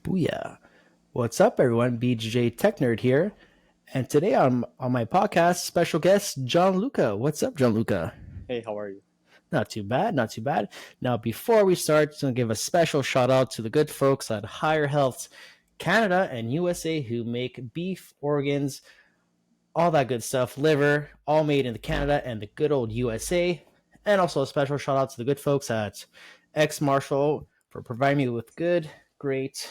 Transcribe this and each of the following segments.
Booyah. What's up, everyone? BJ Tech Nerd here. And today on my podcast, special guest, Gianluca. What's up, Gianluca? Hey, how are you? Not too bad, not too bad. Now, before we start, I'm going to give a special shout out to the good folks at Higher Health Canada and USA who make beef, organs, all that good stuff, liver, all made in Canada and the good old USA. And also a special shout out to the good folks at X Marshall for providing me with good, great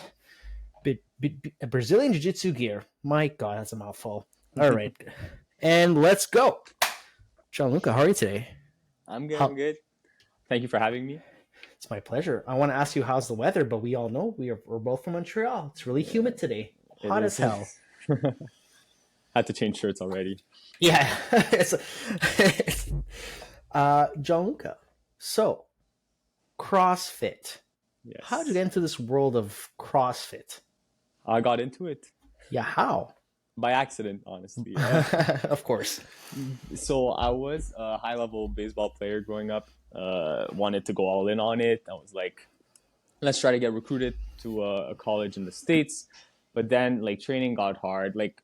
Brazilian Jiu-Jitsu gear. My God, that's a mouthful. All right. And let's go. Gianluca, how are you today? I'm good. I'm How, good. Thank you for having me. it's my pleasure. I want to ask you how's the weather, but we all know we're both from Montreal. It's really humid today. It Hot as is. hell. Had to change shirts already. Yeah. it's Gianluca. So, CrossFit. How did you Yes. get into this world of CrossFit? I got into it Yeah, how? by accident, honestly. Of course. So I was a high-level baseball player growing up. Wanted to go all in on it. I was like, let's try to get recruited to a college in the States. But then, like, training got hard. Like,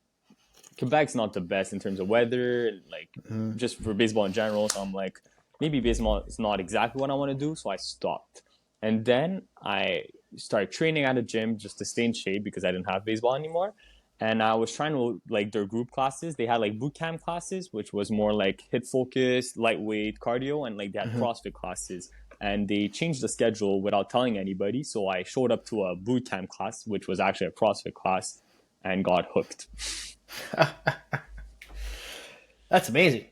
Quebec's not the best in terms of weather, and like just for baseball in general. So I'm like, maybe baseball is not exactly what I want to do. So I stopped. And then I started training at a gym just to stay in shape because I didn't have baseball anymore. And I was trying to like their group classes. They had like boot camp classes, which was more like hit focused, lightweight cardio, and like they had CrossFit classes. And they changed the schedule without telling anybody. So I showed up to a boot camp class, which was actually a CrossFit class, and got hooked. That's amazing.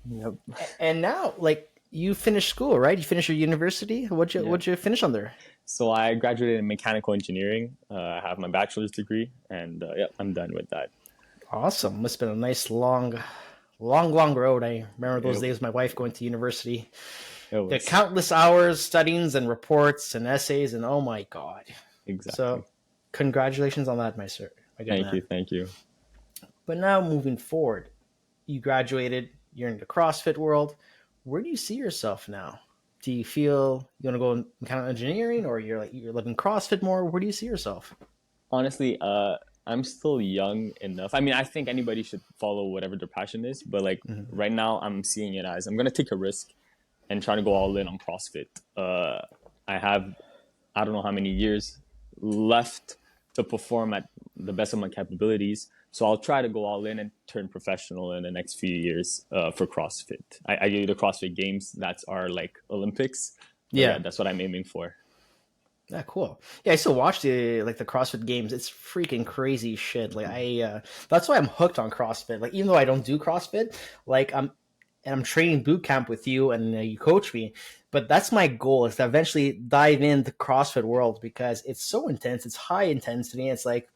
Yep. And now, like, you finished school, right? You finished your university. Yeah. What'd you finish under? So I graduated in mechanical engineering. I have my bachelor's degree, and yeah, I'm done with that. Awesome. Must have been a nice long road. I remember those It, days. My wife going to university, it the was countless hours studyings and reports and essays, and oh my god. exactly. So, congratulations on that, my good Thank you, man. thank you. But now moving forward, you graduated. You're in the CrossFit world. Where do you see yourself now? Do you feel you want to go in mechanical engineering, or you're living CrossFit more? Where do you see yourself? Honestly, I'm still young enough. I mean, I think anybody should follow whatever their passion is, but like right now, I'm seeing it as I'm gonna take a risk and try to go all in on CrossFit. I have I don't know how many years left to perform at the best of my capabilities. So I'll try to go all in and turn professional in the next few years for CrossFit. I do the CrossFit Games. That's our like Olympics. But yeah, Yeah. that's what I'm aiming for. Yeah, cool. Yeah, I still watch the CrossFit games. It's freaking crazy shit. Like that's why I'm hooked on CrossFit. Like even though I don't do CrossFit, like I'm training boot camp with you and you coach me. But that's my goal is to eventually dive into CrossFit world because it's so intense. It's high intensity. And it's like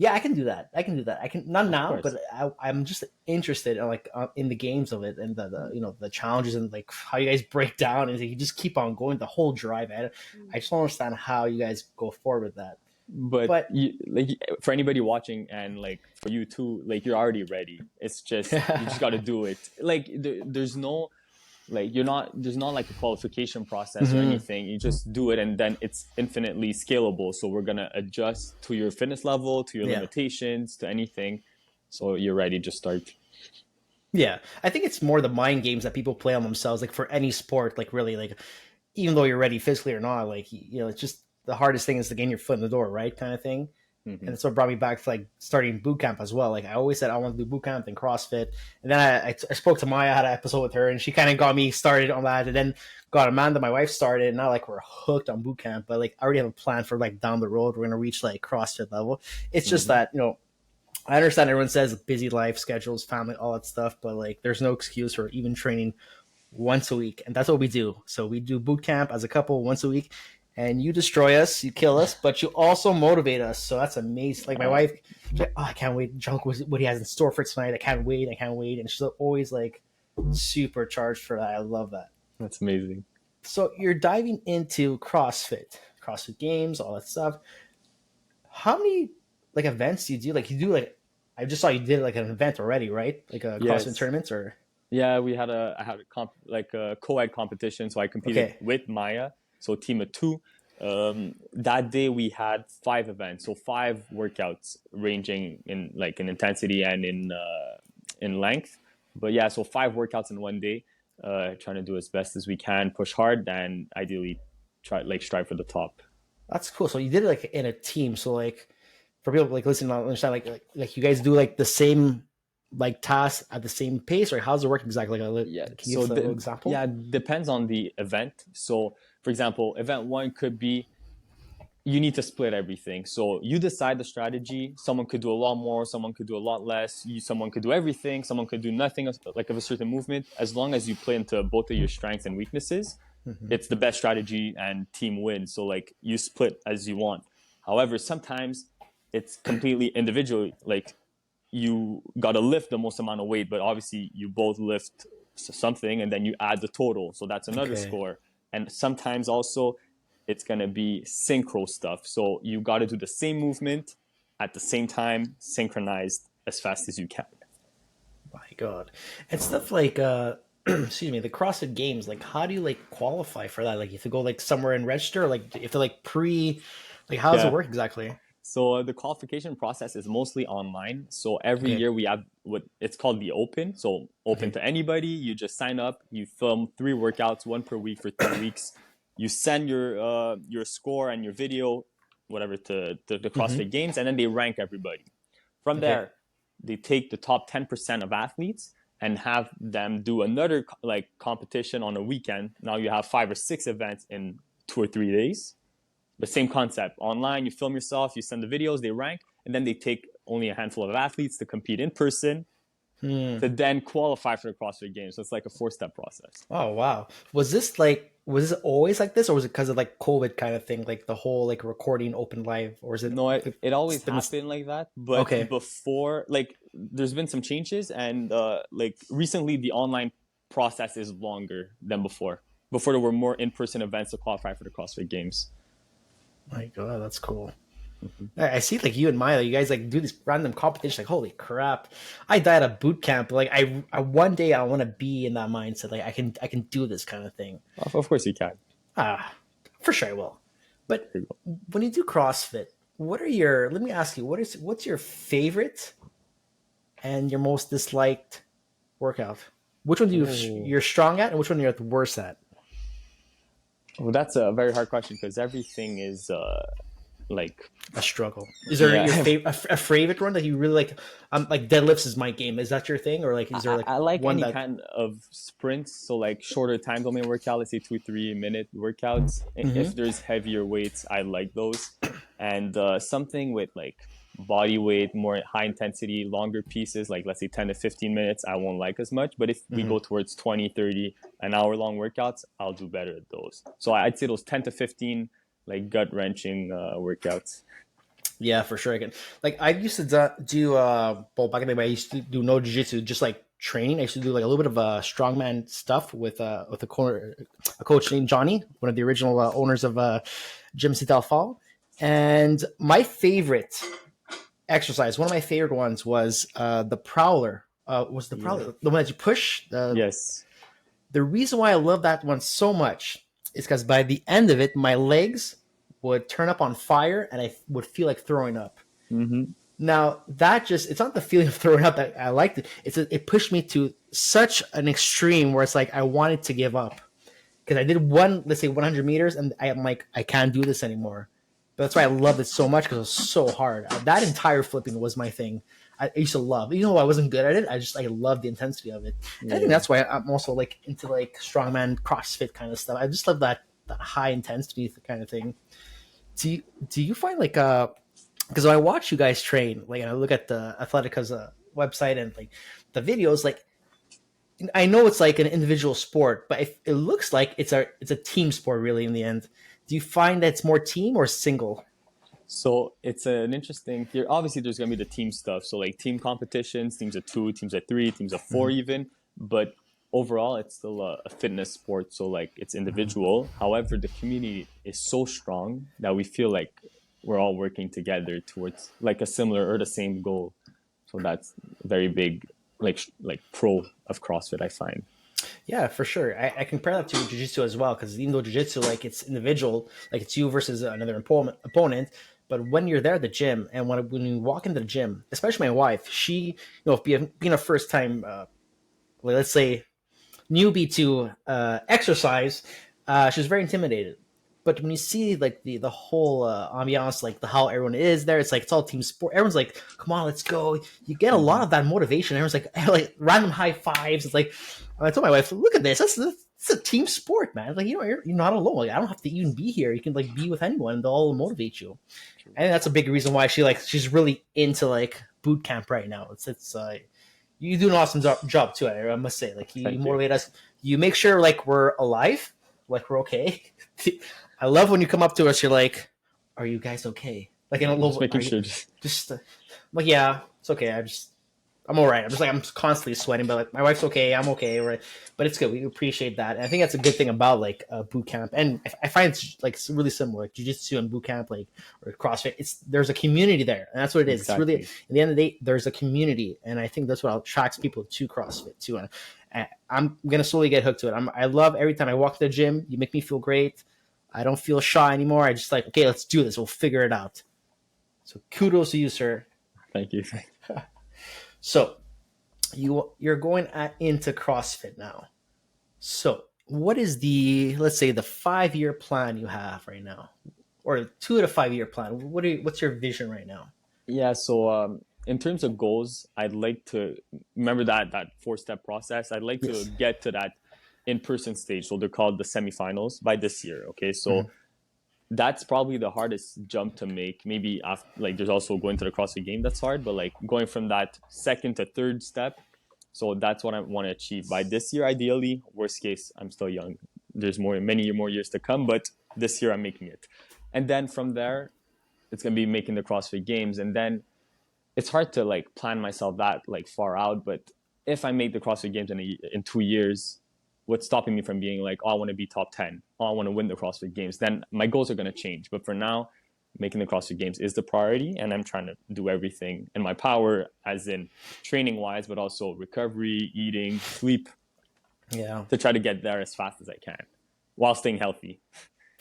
yeah, I can do that. I can do that. I can not Of now, but course. I'm just interested in in the games of it and the the challenges and like how you guys break down and you just keep on going the whole drive. I just don't understand how you guys go forward with that. But But you, like for anybody watching and like for you too, like you're already ready. It's just you just got to do it. Like there's no like you're not there's not like a qualification process or Mhm. anything. You just do it and then it's infinitely scalable. So we're gonna adjust to your fitness level, to your Yeah, limitations, to anything. So you're ready, just start. yeah. I think it's more the mind games that people play on themselves, like for any sport. Like really, like even though you're ready physically or not, like it's just the hardest thing is to get your foot in the door, right? Kind of thing. And Hmm. that's what brought me back to like starting boot camp as well. Like I always said, I want to do boot camp and CrossFit. And then I spoke to Maya, I had an episode with her, and she kind of got me started on that. And then got Amanda, my wife, started. And now like we're hooked on boot camp. But like I already have a plan for like down the road. We're gonna reach like CrossFit level. It's just Hmm. that I understand everyone says busy life schedules, family, all that stuff. But like there's no excuse for even training once a week, and that's what we do. So we do boot camp as a couple once a week, and you destroy us, you kill us, but you also motivate us. So that's amazing. Like my Uh, wife, she's like, oh, I can't wait. Junk was what he has in store for tonight. I can't wait, and she's always like super charged for that. I love that. that's amazing. So you're diving into CrossFit games, all that stuff. How many like events do you do? Like you do like I just saw you did like an event already, right? Like a CrossFit Yes. tournament or Yeah, I had a like a co-ed competition, so I competed okay. with Maya, so team of two. That day we had 5 events, so 5 workouts ranging in like in intensity and in length. But yeah, so 5 workouts in one day. Trying to do as best as we can, push hard, and ideally try like strive for the top. That's cool. So you did it like in a team. So like for people like listening, to understand like you guys do like the same like tasks at the same pace, or how's it work exactly? Like, Yeah. can you give us a little example? Yeah, depends on the event. So, for example, event one could be you need to split everything. So you decide the strategy. Someone could do a lot more. Someone could do a lot less. Someone could do everything. Someone could do nothing like of a certain movement. As long as you play into both of your strengths and weaknesses, Mm-hmm. it's the best strategy and team wins. So like you split as you want. However, sometimes it's completely individual. Like you got to lift the most amount of weight, but obviously you both lift something and then you add the total. So that's another Okay. score. And sometimes also it's going to be synchro stuff. So you got to do the same movement at the same time, synchronized as fast as you can. My God. And stuff like excuse me, the CrossFit games, like how do you like qualify for that? Like you have to go like somewhere and register, or, like you have to like pre like how does it Yeah. work exactly? So the qualification process is mostly online. So every Okay. year we have what it's called the open. So open Okay. to anybody. You just sign up. You film 3 workouts, one per week for 3 weeks. You send your score and your video, whatever, to the Mm-hmm. CrossFit Games, and then they rank everybody. From Okay. there, they take the top 10% of athletes and have them do another like competition on a weekend. Now you have 5 or 6 events in 2 or 3 days. The same concept. Online, you film yourself, you send the videos, they rank, and then they take only a handful of athletes to compete in person Hmm. to then qualify for the CrossFit Games. So it's like a 4 step process. Oh wow. Was this always like this, or was it because of like COVID kind of thing, like the whole like recording open live, or is it No, it it's always been this? happened like that. But Okay. before, like, there's been some changes, and like recently, the online process is longer than before. Before there were more in-person events to qualify for the CrossFit Games. My God, that's cool. I see like you and Maya, you guys like do this random competition. Like, holy crap! I died at boot camp. Like, I one day I want to be in that mindset. Like, I can do this kind of thing. Of course, you can. Ah, for sure I will. But when you do CrossFit, what are your? Let me ask you, what's your favorite and your most disliked workout? Which one do Oh, you're strong at, and which one you're the worst at? well, that's a very hard question because everything is like A struggle. Is there your yeah. favorite a favorite one that you really like? Like deadlifts is my game. Is that your thing, or like is there like I like one any that? kind of sprints, so like shorter time domain workout, let's say 2 3 minute workouts. If Mm-hmm. there's heavier weights, I like those, and something with like body weight, more high intensity, longer pieces, like let's say 10 to 15 minutes, I won't like as much. But if we Mm-hmm. go towards 20, 30, an hour long workouts, I'll do better at those. So I'd say those 10 to 15 like gut wrenching workouts. Yeah, for sure. I can. Like I used to do well back in the day. I used to do no jiu-jitsu, just like training. I used to do like a little bit of strongman stuff with a coach named Johnny, one of the original owners of Gym Cital Fall. And my favorite exercise, one of my favorite ones was the prowler. Was the Yeah. prowler the one that you push? Yes. The reason why I love that one so much is because by the end of it, my legs would turn up on fire and I would feel like throwing up. Mm-hmm. Now that it's not the feeling of throwing up that I liked it. It pushed me to such an extreme where it's like I wanted to give up because I did let's say 100 meters and I'm like I can't do this anymore. But that's why I loved it so much because it was so hard. That entire flipping was my thing. I used to love, even though I wasn't good at it. I loved the intensity of it. And I think Yeah. that's why I'm also like into like strongman, CrossFit kind of stuff. I just love that high intensity kind of thing. Do you find like because when I watch you guys train, like I look at the Athletica's website and like the videos, like I know it's like an individual sport, but it looks like it's a team sport really in the end. Do you find that it's more team or single? So it's an interesting theory. Obviously, there's going to be the team stuff. So like team competitions, teams of two, teams of three, teams of four, Mm-hmm. even. But overall, it's still a fitness sport. So like it's individual. However, the community is so strong that we feel like we're all working together towards like a similar or the same goal. So that's very big, like pro of CrossFit, I find. Yeah, for sure. I compare that to jiu-jitsu as well, because even though jiu-jitsu, like it's individual, like it's you versus another opponent, but when you're there at the gym and when you walk into the gym, especially my wife, she, being a first time, like, let's say newbie to exercise, she was very intimidated. But when you see like the whole ambiance, like the how everyone is there, it's like it's all team sport. Everyone's like, "Come on, let's go!" You get a lot Mm-hmm. of that motivation. Everyone's like, like random high fives. It's like I told my wife, "Look at this. That's a team sport, man. Like you're not alone. Like I don't have to even be here. You can like be with anyone, and they'll all motivate you." True. I think that's a big reason why she's really into like boot camp right now. It's you do an awesome job too. I must say, like you Thank you. motivate us. You make sure like we're alive, like we're okay. I love when you come up to us. You're like, "Are you guys okay?" Like in a Just little, are making you sure. just like, yeah, it's okay. I'm all right. I'm just like I'm constantly sweating, but like my wife's okay. I'm okay, right? But it's good. We appreciate that, and I think that's a good thing about like boot camp. And I find it's like it's really similar, like jujitsu and boot camp, like or CrossFit. It's there's a community there, and that's what it is. It's really at Exactly. the end of the day, there's a community, and I think that's what attracts people to CrossFit too. And I'm gonna slowly get hooked to it. I love every time I walk to the gym. You make me feel great. I don't feel shy anymore. I just like okay, let's do this. We'll figure it out. So kudos to you, sir. Thank you. So you're going into CrossFit now. So what is the let's say the 5 year plan you have right now, or 2 to 5 year plan? What's your vision right now? Yeah. So in terms of goals, I'd like to remember that 4 step process. I'd like to Yes. get to that in person stage. So they're called the semifinals by this year. Okay. Mhm. So that's probably the hardest jump to make. Maybe after, like there's also going to the CrossFit game that's hard, but like going from that second to third step. So that's what I want to achieve by this year, ideally. Worst case, I'm still young. There's many more years to come, but this year I'm making it. And then from there, it's gonna be making the CrossFit games. And then it's hard to like plan myself that like far out. But if I make the CrossFit games in 2 years, what's stopping me from being like, oh, I want to be top 10, oh, I want to win the CrossFit games, then my goals are going to change. But for now, making the CrossFit games is the priority, and I'm trying to do everything in my power, as in training wise, but also recovery, eating, sleep, Yeah. to try to get there as fast as I can while staying healthy.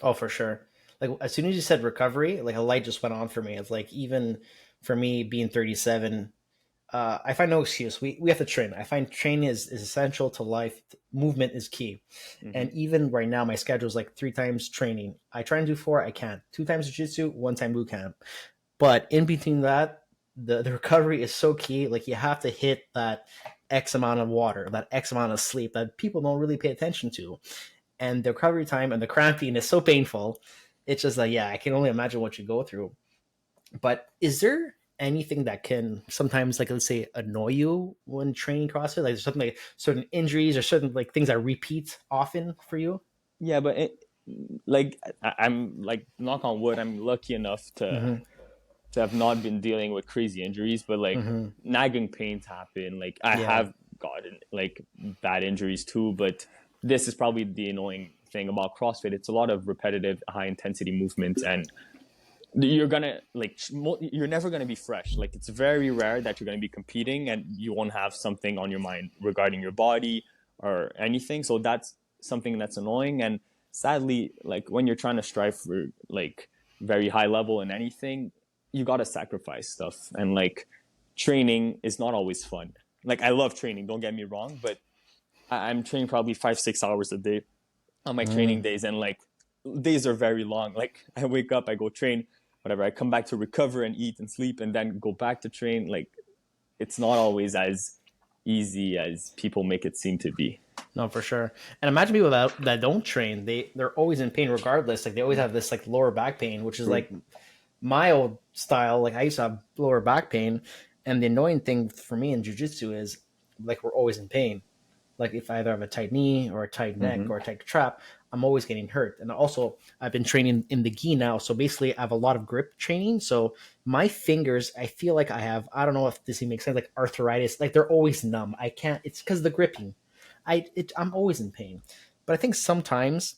Oh, for sure. Like as soon as you said recovery, like a light just went on for me. It's like even for me being 37, I find no excuse. We have to train. I find training is essential to life. Movement is key. Mm-hmm. And even right now, my schedule is like 3 times training. I try and do four. I can't. 2 times jiu-jitsu, 1 time boot camp. But in between that, the recovery is so key. Like you have to hit that X amount of water, that X amount of sleep that people don't really pay attention to. And the recovery time and the cramping is so painful. It's just like, yeah, I can only imagine what you go through. But is there anything that can sometimes, like, let's say, annoy you when training CrossFit? Like, there's something like certain injuries or certain like things that repeat often for you? Yeah, but like I'm like knock on wood, I'm lucky enough Mm-hmm. to have not been dealing with crazy injuries, but like Mm-hmm. nagging pains happen. Like I Yeah. have gotten like bad injuries too, but this is probably the annoying thing about CrossFit. It's a lot of repetitive, high intensity movements, and you're gonna like you're never gonna be fresh. Like it's very rare that you're gonna be competing and you won't have something on your mind regarding your body or anything. So that's something that's annoying. And sadly, like when you're trying to strive for like very high level in anything, you gotta sacrifice stuff. And like training is not always fun. Like I love training, don't get me wrong, but I'm training probably 5 6 hours a day on my training Mm. days, and like days are very long. Like I wake up, I go train, whatever, I come back to recover and eat and sleep and then go back to train. Like it's not always as easy as people make it seem to be. No, for sure. And imagine people that don't train, they're always in pain regardless. Like they always have this like lower back pain, which is True. like my old style. Like I used to have lower back pain, and the annoying thing for me in jujitsu is like we're always in pain. Like if I either have a tight knee or a tight neck Mm-hmm. or a tight trap, I'm always getting hurt. And also, I've been training in the gi now, so basically, I have a lot of grip training. So my fingers, I feel like I have. I don't know if this even makes sense. Like arthritis, like they're always numb. I can't. It's because of the gripping. I'm always in pain. But I think sometimes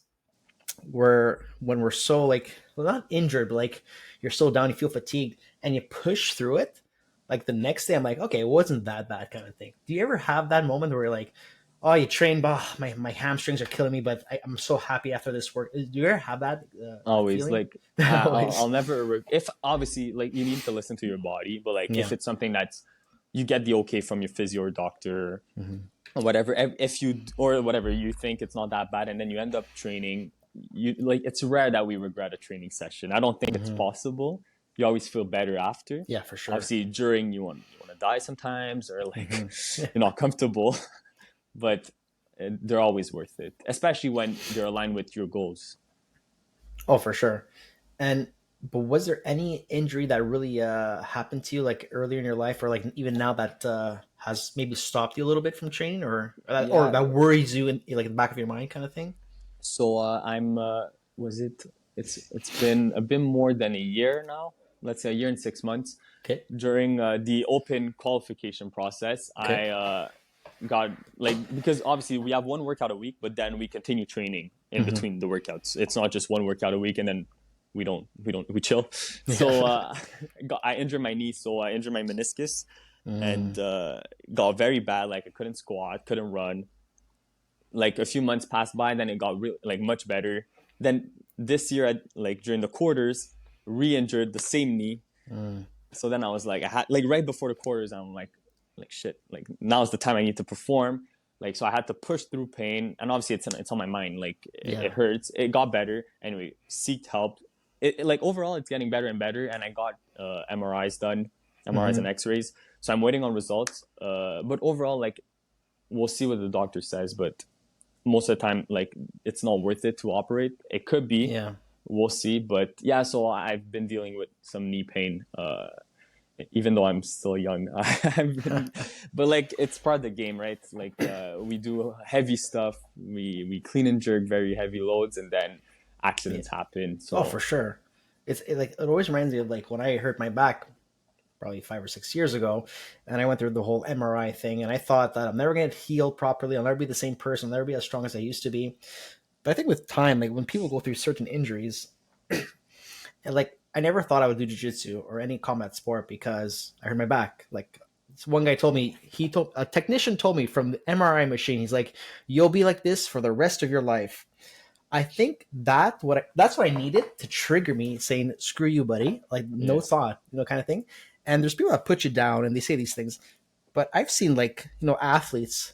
when we're so like well, not injured, but like you're so down, you feel fatigued, and you push through it. Like the next day, I'm like, okay, it wasn't that bad, kind of thing. Do you ever have that moment where you're like, oh, you train, bah, my hamstrings are killing me, but I'm so happy after this work. Do you ever have that Always feeling? like I'll Always. never if obviously like you need to listen to your body, but like if Yeah. it's something that's you get the okay from your physio or doctor Hmm. or whatever, if you or whatever you think it's not that bad, and then you end up training, you like it's rare that we regret a training session. I don't think it's Hmm. possible. You always feel better after. Yeah, for sure. Obviously, during you want to die sometimes, or like Hmm. you're not comfortable, but they're always worth it, especially when they're aligned with your goals. Oh, for sure. And but was there any injury that really happened to you like earlier in your life, or like even now that has maybe stopped you a little bit from training, or Yeah. that worries you in like in the back of your mind, kind of thing? So I'm was it it's been a bit more than a year now. Let's say a year and 6 months. Okay. During the open qualification process, Okay. I got like because obviously we have one workout a week, but then we continue training in Hmm. between the workouts. It's not just one workout a week and then we chill. So Yeah. I injured my knee, so I injured my meniscus and Mm. got very bad. Like I couldn't squat, couldn't run. Like a few months passed by, then it got really like much better. Then this year, like during the quarters, re-injured the same knee. Mm. So then I was like, I had like right before the quarters, I'm like shit, like now's the time I need to perform. Like so, I had to push through pain, and obviously it's on my mind. Like it Yeah. hurts. It got better anyway. Seeked help. Like overall, it's getting better and better. And I got MRIs done, MRIs and Hmm. X-rays. So I'm waiting on results. But overall, like we'll see what the doctor says. But most of the time, like it's not worth it to operate. It could be. Yeah. We'll see. But yeah, so I've been dealing with some knee pain. Even though I'm still young, I've been, but like it's part of the game, right? Like we do heavy stuff, we clean and jerk very heavy loads, and then Yeah. accidents happen. Oh, for So sure. Like it always reminds me of like when I hurt my back probably 5 or 6 years ago, and I went through the whole MRI thing, and I thought that I'm never going to heal properly. I'll never be the same person. I'll never be as strong as I used to be. But I think with time, like when people go through certain injuries, and like I never thought I would do jujitsu or any combat sport because I hurt my back. Like one guy told me, a technician told me from the MRI machine, he's like, "You'll be like this for the rest of your life." I think that's what I needed to trigger me saying "screw you, buddy," like no yeah, thought, kind of thing. And there's people that put you down and they say these things, but I've seen like athletes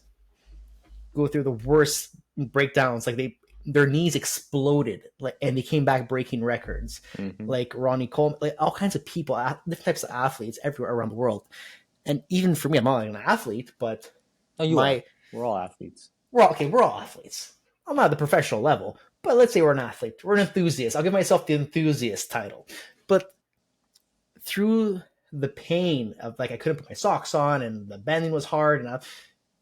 go through the worst breakdowns, like their knees exploded, like, and they came back breaking records, mm-hmm. like Ronnie Coleman, like all kinds of people, different types of athletes everywhere around the world. And even for me, I'm not like an athlete, but No, you are. my We're all athletes. we're all athletes. I'm not at the professional level, but let's say we're an athlete. We're an enthusiast. I'll give myself the enthusiast title. But through the pain of like I couldn't put my socks on and the bending was hard and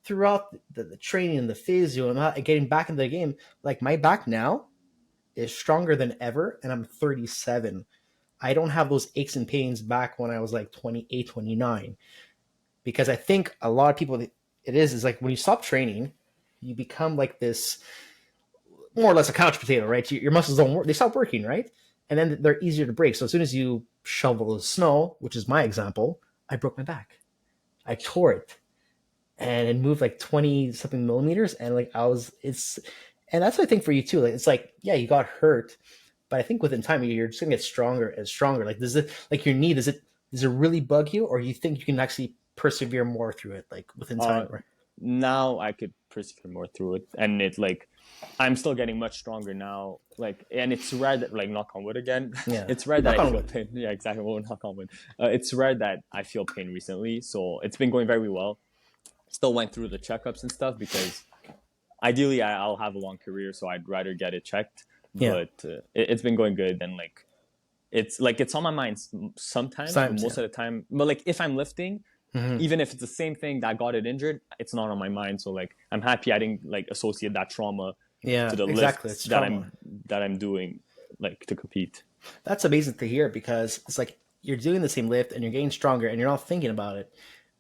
throughout the training and the physio and getting back into the game, like my back now is stronger than ever and I'm 37. I don't have those aches and pains back when I was like 28, 29. Because I think a lot of people, it is like when you stop training, you become like this more or less a couch potato, right? Your muscles don't work; they stop working, right? And then they're easier to break. So as soon as you shovel the snow, which is my example, I broke my back. I tore it, and it moved like 20 something millimeters, and like and that's what I think for you too. Like it's like, yeah, you got hurt, but I think within time you're just gonna get stronger and stronger. Like does it like your knee? Does it really bug you, or you think you can actually persevere more through it, like within Uh, time? Right? Now I could persevere more through it, and it like I'm still getting much stronger now. Like, and it's rare that like knock on wood again. Yeah. It's rare that Knock I on feel wood. pain. Yeah, exactly. Well, knock on wood. It's rare that I feel pain recently, so it's been going very well. Still went through the checkups and stuff because ideally I'll have a long career, so I'd rather get it checked. Yeah. But it's been going good, and like it's on my mind sometimes, but Sometimes, most yeah. of the time. But like if I'm lifting, Hmm. even if it's the same thing that got it injured, it's not on my mind. So like I'm happy I didn't like associate that trauma to Yeah, the exactly. lifts It's trauma. that I'm doing like to compete. That's amazing to hear because it's like you're doing the same lift and you're getting stronger and you're not thinking about it.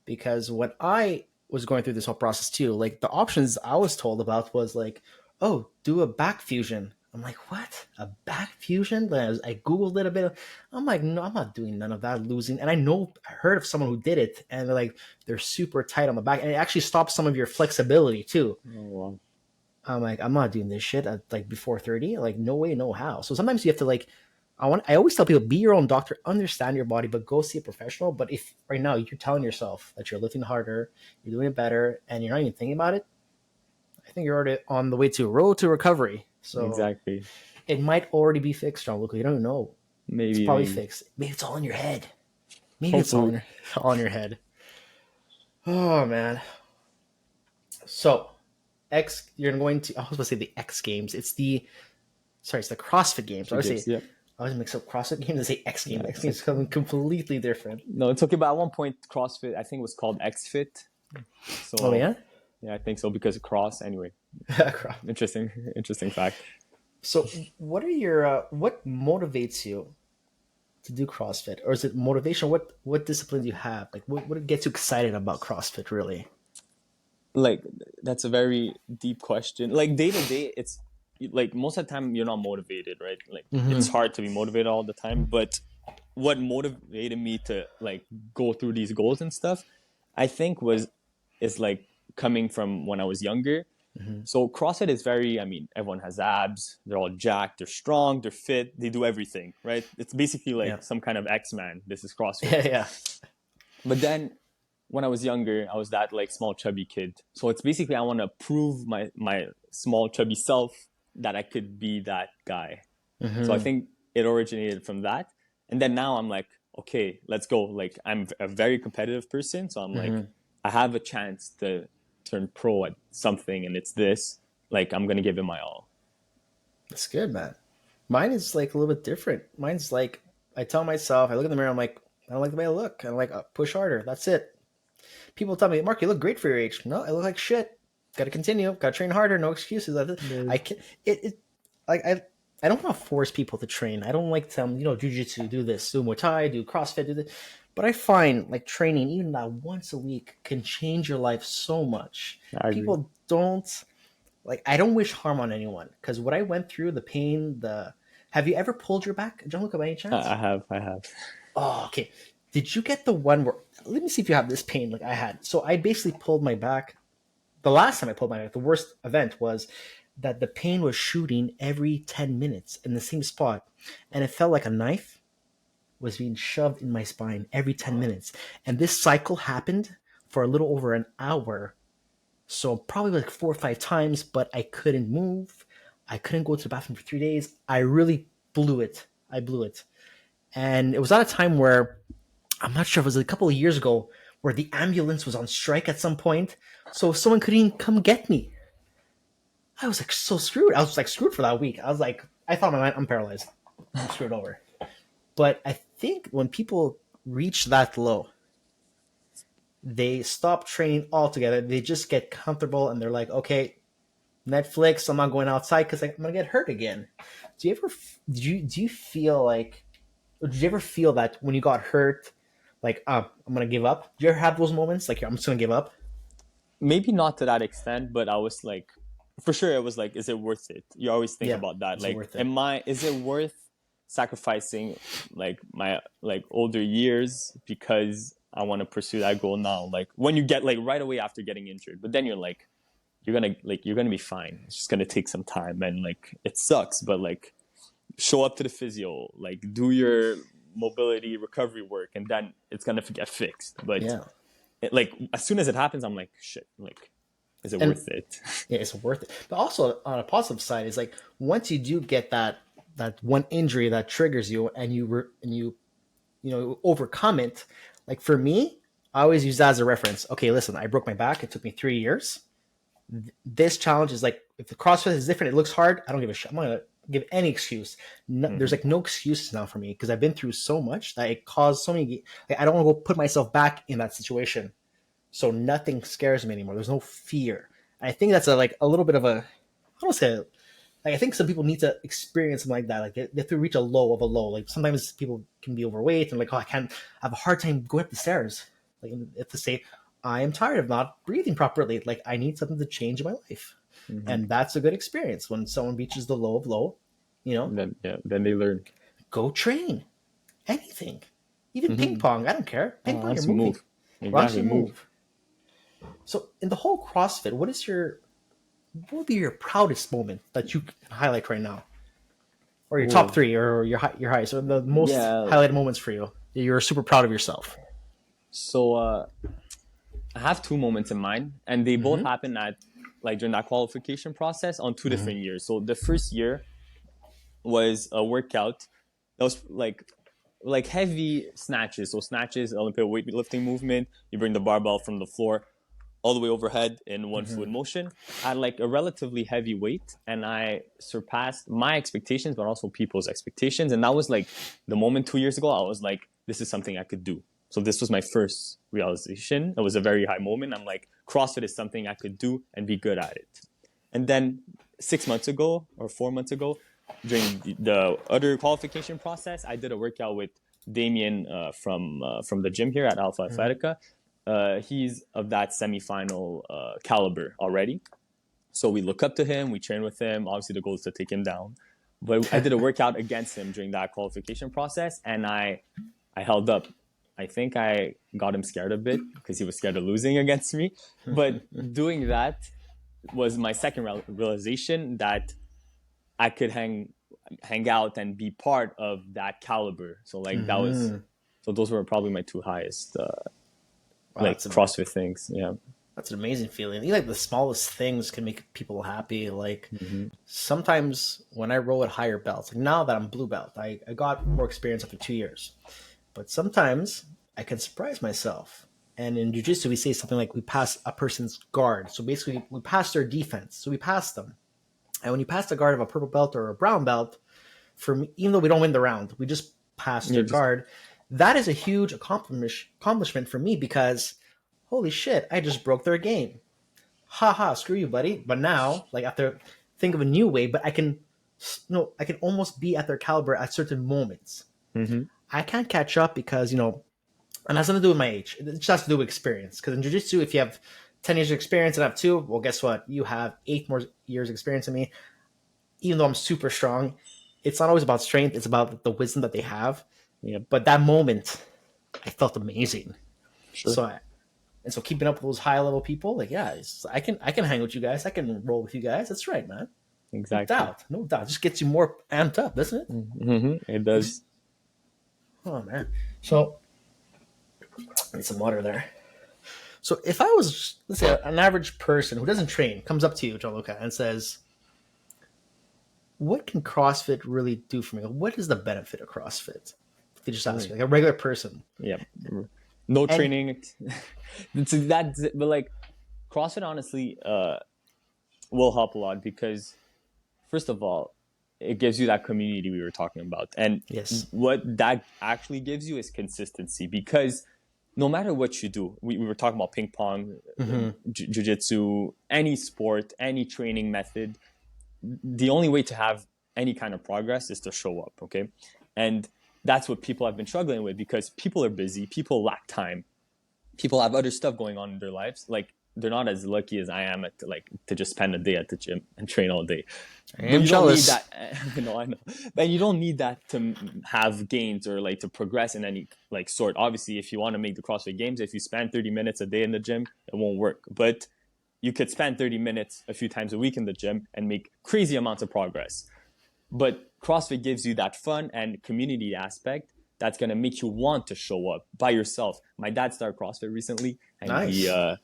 Because when I was going through this whole process too, like the options I was told about was like, oh, do a back fusion. I'm like, what? A back fusion? I Googled it a bit. I'm like, no, I'm not doing none of that losing. And I heard of someone who did it, and they're super tight on the back, and it actually stops some of your flexibility too. Oh, wow. I'm like, I'm not doing this shit at like before 30. Like, no way, no how. So sometimes you have to like, I always tell people, be your own doctor, understand your body, but go see a professional. But if right now you're telling yourself that you're lifting harder, you're doing it better, and you're not even thinking about it, I think you're already on the way to a road to recovery. So Exactly. it might already be fixed, Gianluca. You don't even know. It's Maybe, probably maybe. fixed. Maybe it's all in your head. Maybe it's Hopefully. all in your head. Oh man. So you're going to. I was going to say the X Games. It's the CrossFit Games. I Good always gifts. say Yeah. I always mix up CrossFit Games and say X Yeah. Games. X Games is something completely different. No, it's okay. But at one point, CrossFit, I think, was called XFit. Oh So yeah. yeah, I think so because of cross. Anyway, interesting, interesting fact. So what motivates you to do CrossFit, or is it motivation? What discipline do you have? Like what gets you excited about CrossFit really? Like that's a very deep question. Like day to day, it's like most of the time you're not motivated, right? Like it's Mm-hmm. hard to be motivated all the time. But what motivated me to like go through these goals and stuff, I think was is like coming from when I was younger. Mm-hmm. So CrossFit is very, I mean, everyone has abs, they're all jacked, they're strong, they're fit, they do everything, right? It's basically Yeah. like some kind of X-Man. This is CrossFit. Yeah. Yeah. But then when I was younger, I was that like small chubby kid. So it's basically I want to prove my small chubby self that I could be that guy. So I Mm-hmm. think it originated from that. And then now I'm like, okay, let's go. Like I'm a very competitive person, so I'm like Mm-hmm. I have a chance to turn pro at something and it's this. Like I'm going to give it my all. That's good, man. Mine is like a little bit different. Mine's like I tell myself, I look in the mirror, I'm like, I don't like the way I look. I'm like, push harder. That's it. People tell me, Mark, you look great for your age. No, I look like shit. Got to continue. Got to train harder. No excuses. I can. It like I don't want to force people to train. I don't like to tell them, jujitsu, do this, do Muay Thai, do CrossFit, do this. But I find like training, even that once a week, can change your life so much. I agree. People don't like. I don't wish harm on anyone because what I went through, the pain, the. Have you ever pulled your back, Gianluca, by any chance? I have. Oh, okay. Did you get the one where? Let me see if you have this pain like I had. So I basically pulled my back. The last time I pulled my back, the worst event was that the pain was shooting every 10 minutes in the same spot, and it felt like a knife was being shoved in my spine every 10 minutes. And this cycle happened for a little over an hour. So probably like 4 or 5 times, but I couldn't move. I couldn't go to the bathroom for 3 days. I really blew it. I blew it. And it was at a time where I'm not sure if it was a couple of years ago where the ambulance was on strike at some point. So someone couldn't even come get me. I was like so screwed. I was like screwed for that week. I was like, I thought I'm paralyzed. I'm screwed over. But I think when people reach that low, they stop training altogether. They just get comfortable and they're like, okay, Netflix. I'm not going outside because I'm gonna get hurt again. Do you ever? Do you feel like? Or did you ever feel that when you got hurt, like I'm gonna give up? Do you ever have those moments like I'm just gonna give up? Maybe not to that extent, but I was like, for sure, it was like, is it worth it? You always think Yeah, about that. is it Like, worth it? is it worth sacrificing like my like older years because I want to pursue that goal now? Like when you get like right away after getting injured, but then you're like, you're gonna be fine. It's just gonna take some time and like it sucks, but like show up to the physio, like do your mobility recovery work, and then it's gonna get fixed. But Yeah, like as soon as it happens, I'm like, shit, like, is it and worth it? yeah, it's worth it. But also on a positive side is like once you do get that one injury that triggers you and you overcome it. Like for me, I always use that as a reference. Okay, listen, I broke my back. It took me 3 years. This challenge is like if the CrossFit is different, it looks hard. I don't give a shit. I'm not gonna give any excuse. No, there's Mm-hmm. like no excuses now for me because I've been through so much that it caused so many. Like, I don't want to go put myself back in that situation. So nothing scares me anymore. There's no fear. And I think that's like a little bit of a. I don't say like I think some people need to experience something like that. Like they have to reach a low of a low. Like sometimes people can be overweight and like, oh, I can't. I have a hard time going up the stairs. Like if to say, I am tired of not breathing properly. Like I need something to change in my life, Mm-hmm. and that's a good experience when someone reaches the low of low. You know, Then they learn. go train anything, even ping Mm-hmm. pong. I don't care. Ping pong, you're Once you moving. move, Once exactly, you move. move. So in the whole CrossFit, what would be your proudest moment that you can highlight right now, or your top Oh, three, or your highest, or the most yeah. highlighted moments for you? You're super proud of yourself. So I have two moments in mind, and they both Mm-hmm. happened at like during that qualification process on two Mm-hmm. different years. So the first year was a workout that was like heavy snatches. So snatches, Olympic weightlifting movement. You bring the barbell from the floor all the way overhead in one Mm-hmm. fluid motion at like a relatively heavy weight, and I surpassed my expectations but also people's expectations. And that was like the moment 2 years ago I was like, this is something I could do. So this was my first realization. It was a very high moment. I'm like, CrossFit is something I could do and be good at it. And then 6 months ago or 4 months ago, during the other qualification process, I did a workout with Damien from the gym here at Alpha Mm-hmm. Athletica. He's of that semifinal caliber already. So we look up to him, we train with him. Obviously, the goal is to take him down. But I did a workout against him during that qualification process, and I held up. I think I got him scared a bit because he was scared of losing against me. But doing that was my second realization that I could hang out and be part of that caliber. So like that was Mm-hmm. so those were probably my two highest Wow, like CrossFit things. Yeah. that's an amazing feeling. Like the smallest things can make people happy. Like Mm-hmm. sometimes when I roll at higher belts, like now that I'm blue belt, I got more experience after 2 years. But sometimes I can surprise myself. And in jiu-jitsu, we say something like we pass a person's guard. So basically, we pass their defense. So we pass them. And when you pass the guard of a purple belt or a brown belt, for me, even though we don't win the round, we just pass Yeah. their Just guard. That is a huge accomplishment for me because holy shit, I just broke their game. Haha, screw you, buddy. But now, like after think of a new way, but I can no, I can almost be at their caliber at certain moments. mm-hmm. I can't catch up because, and it has nothing to do with my age. It just has to do with experience. Because in jiu-jitsu, if you have 10 years of experience and I have two, well, guess what? You have 8 more years experience than me. Even though I'm super strong, it's not always about strength. It's about the wisdom that they have. Yeah. But that moment, I felt amazing. Sure. So keeping up with those high level people, like yeah, I can hang with you guys. I can roll with you guys. That's right, man. No Exactly. doubt, no doubt. It just gets you more amped up, doesn't it? Mm-hmm. It does. Oh man. So I need some water there. So if I was, let's say, an average person who doesn't train comes up to you, Gianluca, and says, "What can CrossFit really do for me? What is the benefit of CrossFit?" If they just ask you, like a regular person, Yeah. No and training. But like CrossFit honestly will help a lot because first of all, it gives you that community we were talking about. And yes, what that actually gives you is consistency because no matter what you do, we were talking about ping pong, mm-hmm. jiu-jitsu, any sport, any training method, the only way to have any kind of progress is to show up, okay? And that's what people have been struggling with because people are busy, people lack time, people have other stuff going on in their lives. Like they're not as lucky as I am to just spend a day at the gym and train all day. I But am you don't need jealous. that. No, I know. But you don't need that to have gains or like to progress in any like sort. Obviously, if you want to make the CrossFit Games, if you spend 30 minutes a day in the gym, it won't work. But you could spend 30 minutes a few times a week in the gym and make crazy amounts of progress. But CrossFit gives you that fun and community aspect that's going to make you want to show up by yourself. My dad started CrossFit recently and he Nice.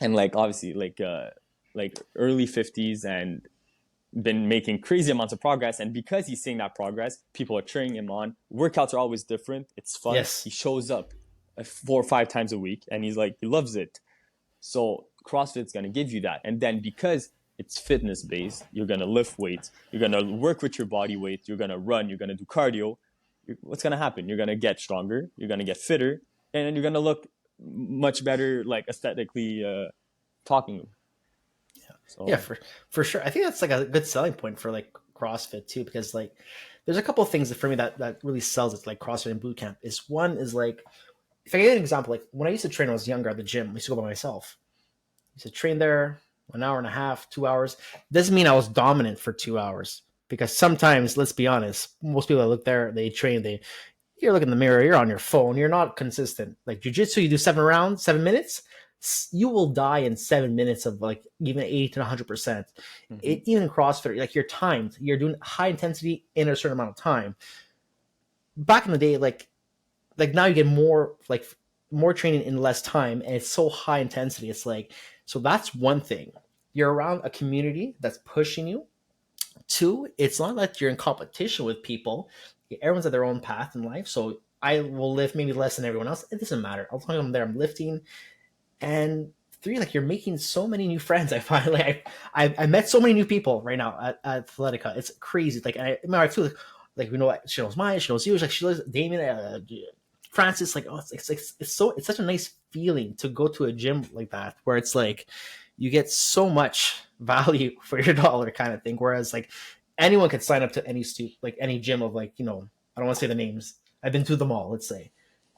and like obviously like early 50s and been making crazy amounts of progress. And because he's seeing that progress, people are cheering him on. Workouts are always different. It's fun. Yes. He shows up 4 or 5 times a week and he's like, he loves it. So CrossFit's going to give you that. And then because it's fitness based, you're going to lift weights, you're going to work with your body weight, you're going to run, you're going to do cardio. What's going to happen? You're going to get stronger, you're going to get fitter, and then you're going to look much better, like aesthetically talking. So, Yeah, for sure. I think that's like a good selling point for like CrossFit too, because like there's a couple of things that for me that really sells it like CrossFit and boot camp is one is like if I get an example, like when I used to train when I was younger at the gym, I used to go by myself. I used to train there 1 hour and a half, 2 hours. Doesn't mean I was dominant for 2 hours because sometimes, let's be honest, most people that look there, they train, you're looking in the mirror, you're on your phone, you're not consistent. Like jiu-jitsu, you do 7 rounds, 7 minutes, you will die in 7 minutes of like even 80 to 100%. Mm-hmm. Even in CrossFit, like you're timed, you're doing high intensity in a certain amount of time. Back in the day, like now you get more like more training in less time, and it's so high intensity. It's like, so that's one thing. You're around a community that's pushing you. Two, it's not like you're in competition with people. Everyone's at their own path in life. So I will lift maybe less than everyone else. It doesn't matter. As long as I'm there, I'm lifting. And three, like you're making so many new friends. I find like I met so many new people right now at Athletica. It's crazy. Like I feel like we know she knows Maya, she knows you. Like she knows Damien, Francis. Like, oh, it's such a nice feeling to go to a gym like that where it's like you get so much value for your dollar kind of thing. Whereas like anyone could sign up to like any gym of like, I don't want to say the names. I've been to them all, let's say.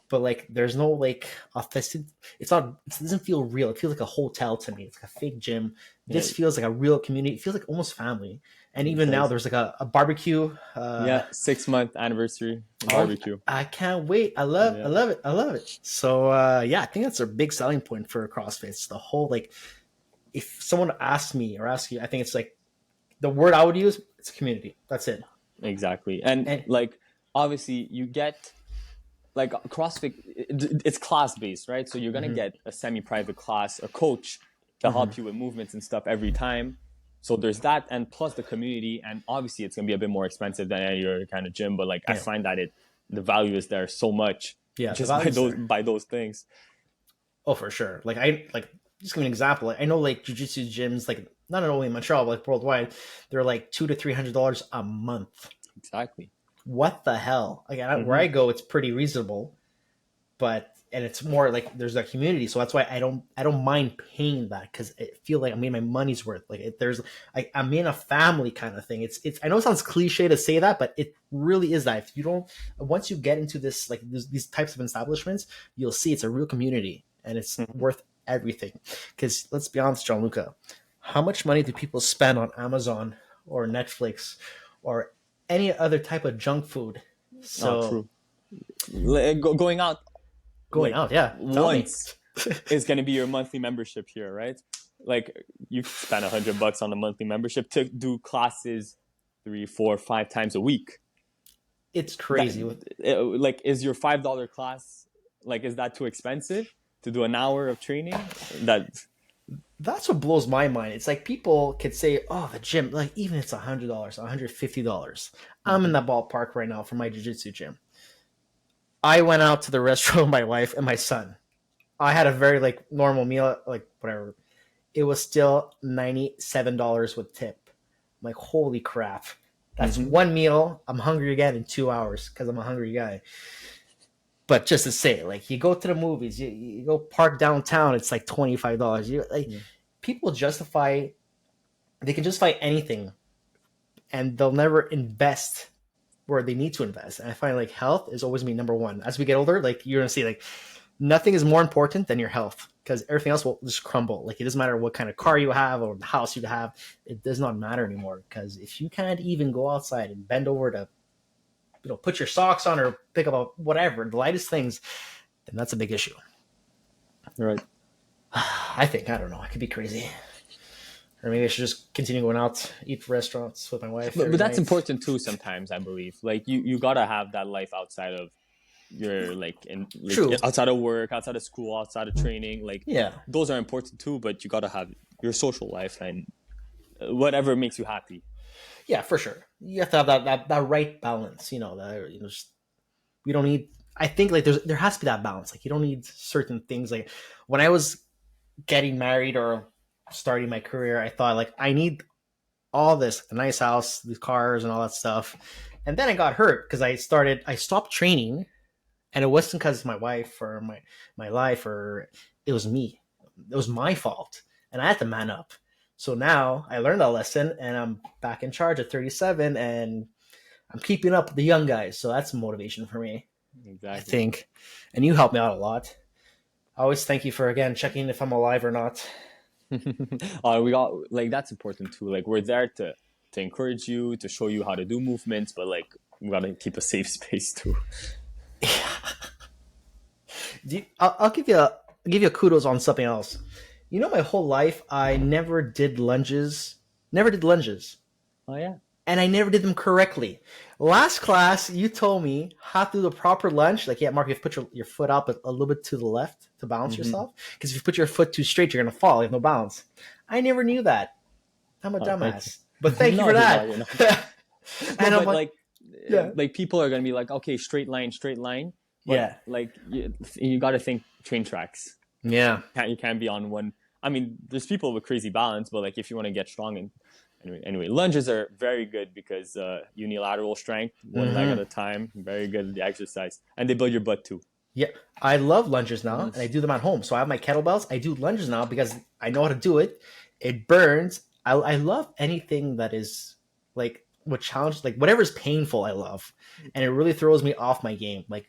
But like there's no like authentic, it doesn't feel real. It feels like a hotel to me. It's like a fake gym. This feels like a real community. It feels like almost family. And even now there's like a barbecue. Yeah, 6-month anniversary barbecue. I can't wait. I love it. I love it. So yeah, I think that's a big selling point for CrossFit. It's the whole like, if someone asks me or asks you, I think it's like the word I would use, it's community. That's it. Exactly. And like obviously you get like CrossFit, it's class based, right? So you're gonna get a semi-private class, a coach to help you with movements and stuff every time. So there's that, and plus the community, and obviously it's gonna be a bit more expensive than any other kind of gym, but like I find that the value is there so much, just by those things. Oh, for sure. Like just give me an example. Like, I know like jiu-jitsu gyms, like not only in Montreal, but like worldwide, they're like $200 to $300 a month. Exactly. What the hell? Like where I go, it's pretty reasonable, and it's more like there's that community, so that's why I don't mind paying that, because I feel like I made my money's worth. Like there's like I'm in a family kind of thing. It's I know it sounds cliche to say that, but it really is that. If you don't, once you get into this like these types of establishments, you'll see it's a real community, and it's worth everything. Because let's be honest, Gianluca, how much money do people spend on Amazon or Netflix or any other type of junk food? So going out, yeah, once is going to be your monthly membership here, right? Like you spend $100 on a monthly membership to do classes 3, 4, 5 times a week. It's crazy. Like, is your $5 class, like, is that too expensive to do an hour of training? That's what blows my mind. It's like people could say, "Oh, the gym, like even it's $100, $150." I'm in that ballpark right now for my jiu-jitsu gym. I went out to the restaurant with my wife and my son. I had a very like normal meal, like whatever. It was still $97 with tip. I'm like, holy crap. That's one meal. I'm hungry again in 2 hours because I'm a hungry guy. But just to say, like you go to the movies, you go park downtown, it's like $25. People they can justify anything, and they'll never invest where they need to invest. And I find like health is always me number one. As we get older, like you're gonna see like nothing is more important than your health, because everything else will just crumble. Like it doesn't matter what kind of car you have or the house you have, it does not matter anymore. Because if you can't even go outside and bend over to put your socks on or pick up whatever, the lightest things, then that's a big issue. Right. I think, I don't know, I could be crazy. Or maybe I should just continue going out, eat restaurants with my wife. But that's important too sometimes, I believe. Like you gotta have that life outside of your outside of work, outside of school, outside of training. Like those are important too, but you gotta have your social life and whatever makes you happy. Yeah, for sure. You have to have that right balance. We don't need. I think like there has to be that balance. Like you don't need certain things. Like when I was getting married or starting my career, I thought like I need all this, the nice house, these cars, and all that stuff. And then I got hurt because I stopped training, and it wasn't because my wife or my life, or it was me. It was my fault, and I had to man up. So now I learned that lesson, and I'm back in charge at 37, and I'm keeping up with the young guys. So that's motivation for me. Exactly. I think. And you helped me out a lot. I always thank you for, again, checking if I'm alive or not. We got, like, that's important too. Like, we're there to to encourage you, to show you how to do movements, but like we gotta keep a safe space too. I'll give you a kudos on something else. You know, my whole life I never did lunges, never did lunges, Oh yeah. and I never did them correctly. Last class, you told me how to do the proper lunge. Like, yeah, Mark, you have to put your foot up a little bit to the left to balance Mm-hmm. yourself. Because if you put your foot too straight, you're gonna fall. You have no balance. I never knew that. I'm a Oh, thank you. dumbass. But thank you No, for you're not. that. You're not. No, And I'm but like, yeah, like people are gonna be like, okay, straight line, but yeah, like you got to think train tracks. yeah. You can't be on one. I mean, there's people with crazy balance, but like if you want to get strong and anyway, lunges are very good because unilateral strength, one leg Mm-hmm. at a time, very good at the exercise, and they build your butt too. Yeah, I love lunges now, and I Mm. do them at home. So I have my kettlebells. I do lunges now because I know how to do it. It burns. I love anything that is like what challenge, like whatever is painful. I love, and it really throws me off my game. Like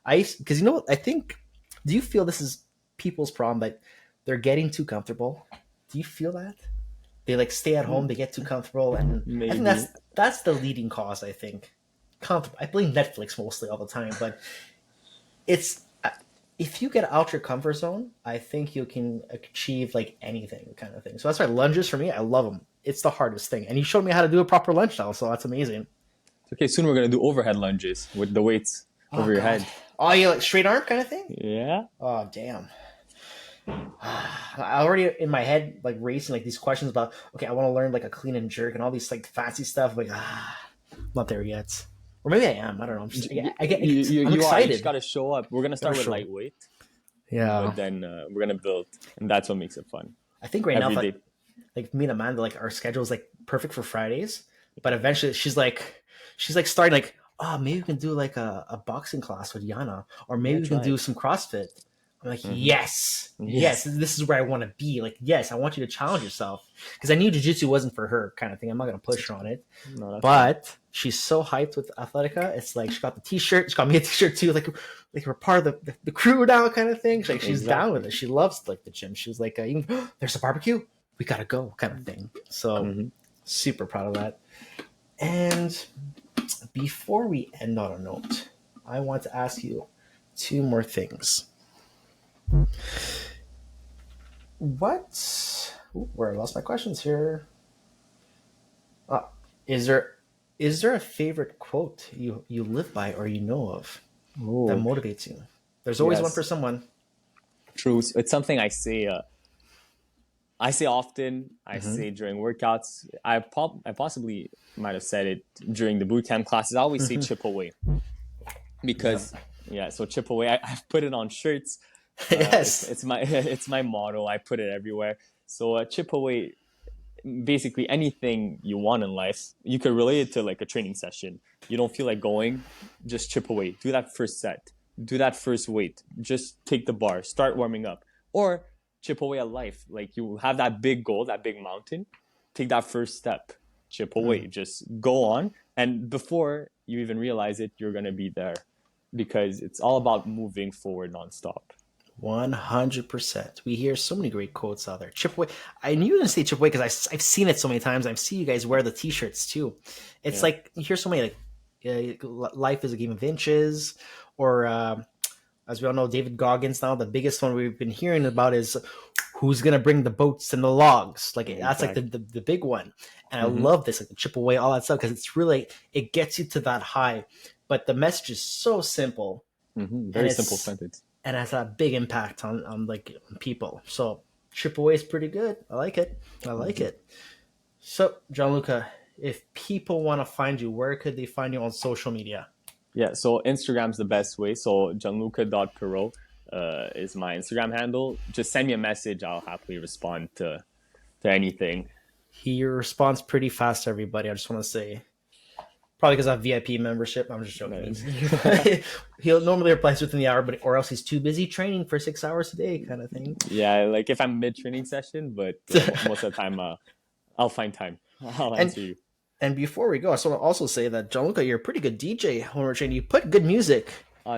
because you know what I think. Do you feel this is people's problem that they're getting too comfortable? Do you feel that they like stay at home, they get too comfortable, and I think Maybe. that's the leading cause. I think comfortable. I blame Netflix mostly all the time, but it's if you get out your comfort zone, I think you can achieve like anything kind of thing. So that's why lunges for me, I love them. It's the hardest thing, and you showed me how to do a proper lunge now, so that's amazing. Okay, soon we're gonna do overhead lunges with the weights Oh over your god, head. oh you like straight arm kind of thing? Yeah. Oh damn. I already in my head like racing like these questions about okay, I want to learn like a clean and jerk and all these like fancy stuff. Like I'm not there yet, or maybe I am. I don't know. I'm You are. You just excited. gotta show up. We're gonna Gotta start with show. lightweight, Yeah, but then we're gonna build, and that's what makes it fun I think right now every if I, day. like me and Amanda, like our schedule is like perfect for Fridays. But eventually she's like starting like, oh, maybe we can do like a boxing class with Yana, or maybe Yeah, we can try do it. some CrossFit. I'm like, Hmm. yes, Yes. this is where I want to be. Like, yes, I want you to challenge yourself because I knew jujitsu wasn't for her kind of thing. I'm not gonna push her on it, No, that's fine. but she's so hyped with Athletica. It's like she got the T-shirt, she got me a T-shirt too. Like we're part of the crew now, kind of thing. She's down with Exactly. it. She loves like the gym. She was like, even, there's a barbecue, we gotta go, kind of thing. So Hmm. super proud of that. And before we end on a note, I want to ask you two more things. Where I lost my questions here. Uh, is there a favorite quote you live by or you know of that Oh, motivates you? There's always one for yes. someone. True. It's something I say. I say often. I Mm-hmm. say during workouts. I possibly might have said it during the boot camp classes. I always say Mm-hmm. chip away Yep. because yeah. So chip away. I've put it on shirts. Yes. It's my it's my motto. I put it everywhere. So chip away. Basically anything you want in life, you could relate it to like a training session. You don't feel like going, just chip away. Do that first set. Do that first weight. Just take the bar. Start warming up. Or chip away at life. Like you have that big goal, that big mountain. Take that first step. Chip away. Mm. Just go on. And before you even realize it, you're gonna be there. Because it's all about moving forward nonstop. 100%. We hear so many great quotes out there. Chip away. I knew you were going to say chip away because I've seen it so many times. I've seen you guys wear the T-shirts too. It's Yeah. like you hear so many like life is a game of inches, or as we all know, David Goggins now. The biggest one we've been hearing about is who's going to bring the boats and the logs. Like that's like Exactly. the big one. And I Mm-hmm. love this, like the chip away, all that stuff, because it's really it gets you to that high. But the message is so simple, Mm-hmm. and Very simple it's sentence. and has a big impact on like people. So chip away is pretty good. I like it. I like Mm-hmm. it. So Gianluca, if people want to find you, where could they find you on social media? Yeah, so Instagram's the best way. So Gianluca.Perreault is my Instagram handle. Just send me a message. I'll happily respond to anything. He responds pretty fast, everybody. I just want to say, probably because I have VIP membership. I'm just joking. Nice. He'll normally replies within the hour, but or else he's too busy training for 6 hours a day, kind of thing. Yeah, like if I'm mid training session, but most of the time I'll find time. I'll and answer you. and before we go, I just want to also say that Gianluca, you're a pretty good DJ when we're training. You put good music.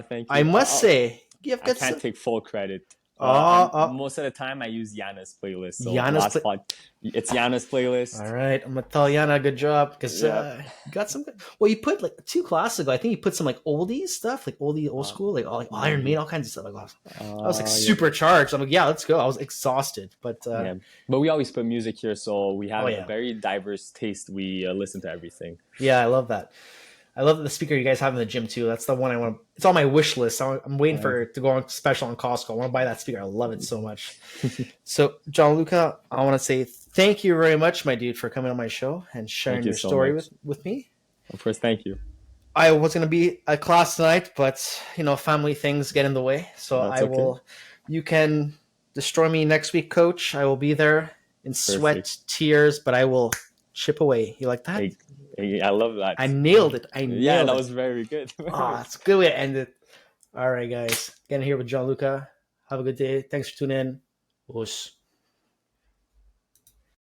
Thank I you. must say, you have I good. can't take full credit. Oh, And oh, most of the time I use Yana's playlist. So Gianna's play. it's Yana's playlist. All right, I'm gonna tell Yana good job because Yep. you got some. Well, you put like 2 classes ago. I think you put some like oldies stuff, like old Uh, school, like Iron mm, Maiden, all kinds of stuff. Like, wow. I was like yeah. supercharged. I'm like, yeah, let's go. I was exhausted, but Yeah. But we always put music here, so we oh have a yeah, very diverse taste. We listen to everything. yeah, I love that. I love the speaker you guys have in the gym too. That's the one I want. It's on my wish list. I'm waiting for it to go on special on Costco. I want to buy that speaker. I love it so much. So, Gianluca, I want to say thank you very much, my dude, for coming on my show and Thank sharing you your so story much. with me. Of course, thank you. I was going to be at class tonight, but family things get in the way. So That's I okay. will. You can destroy me next week, Coach. I will be there in Perfect. sweat, tears, but I will chip away. You like that? Hey, hey, I love that. I nailed it. I Yeah, nailed that it. was very good. Ah, it's a good way to end it. All right, guys. Getting here with Gianluca. Have a good day. Thanks for tuning in. Us.